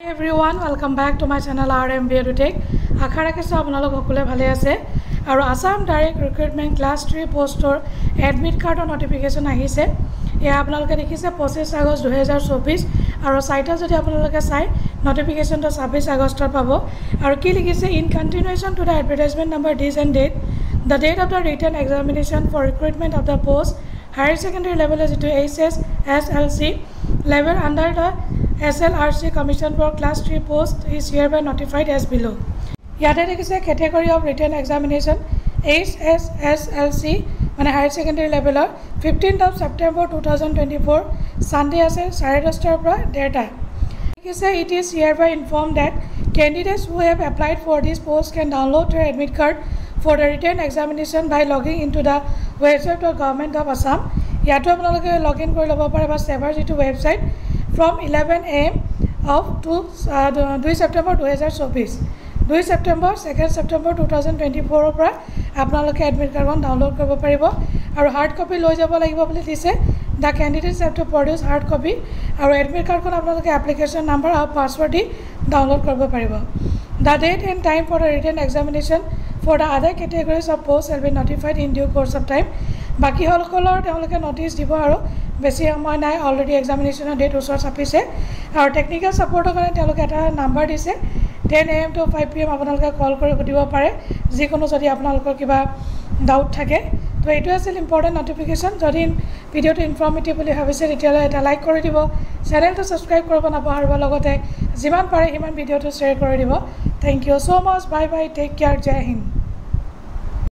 Everyone, welcome back to my channel RMBA to Take. আশা ৰাখিছোঁ আপোনালোক সকলোৱে ভালে আছে আৰু আসাম ডাইৰেক্ট ৰিক্ৰুটমেণ্ট ক্লাছ 3 পোষ্টৰ এডমিট কাৰ্ডৰ নটিফিকেশ্যন আহিছে। এয়া আপোনালোকে দেখিছে 25 আগষ্ট 2024 আৰু সাইটত যদি আপোনালোকে চাই নটিফিকেশ্যনটো 26 আগষ্টৰ পাব আৰু কি লিখিছে in continuation to the advertisement number this and date the date of the written examination for recruitment of the post higher secondary level is to HSSLC level under the SLRC Commission for Class 3 post is hereby notified as below. Yada dekise category of written examination HSSLC মানে higher secondary level 15th of September 2024 Sunday ase 10:30 পৰা 1:30 dekise it is hereby informed that candidates who have applied for this post can download their admit card for the written examination by logging into the website of Government of Assam. Yato apnaloke login kori lobo pare ba server jitu website from 11 am of 2 September 2024 2 September 2nd September 2024 পৰা আপোনালোকে admit কাৰ্ডখন download কৰিব পাৰিব আৰু hard copy লৈ যাব লাগিব বুলি দিছে the candidates have to produce hard copy আৰু এডমিট কাৰ্ডখন আপোনালোকে এপ্লিকেশন নাম্বাৰ আৰু পাছৱৰ্ড দি ডাউনলোড কৰিব পাৰিব the date and time for the written examination for the other categories of posts shall be notified in due course of time বাকি হলকলৰ তেওঁলোকে notice দিব আৰু বেছি সময় নাই অলৰেডি এক্সামিনেশনৰ ডেট ওচৰ চাপিছে আৰু টেকনিক্যাল সাপোৰ্টৰ কাৰণে তেওঁলোকে এটা নাম্বাৰ দিছে 10 am to 5 pm আপোনালোকে কল কৰি সুধিব পাৰে যিকোনো যদি আপোনালোকৰ কিবা ডাউট থাকে তো এইটো আছিল ইম্পৰ্টেন্ট নটিফিকেশন যদি ভিডিওটো ইনফৰ্মেটিভ বুলি ভাবিছে তেতিয়ালে এটা লাইক কৰি দিব চেনেলটো সাবস্ক্ৰাইব কৰিব নাপাহৰিব লগতে যিমান পাৰে সিমান ভিডিওটো শ্বেয়াৰ কৰি দিব thank you so much bye bye take care জয় হিন্দ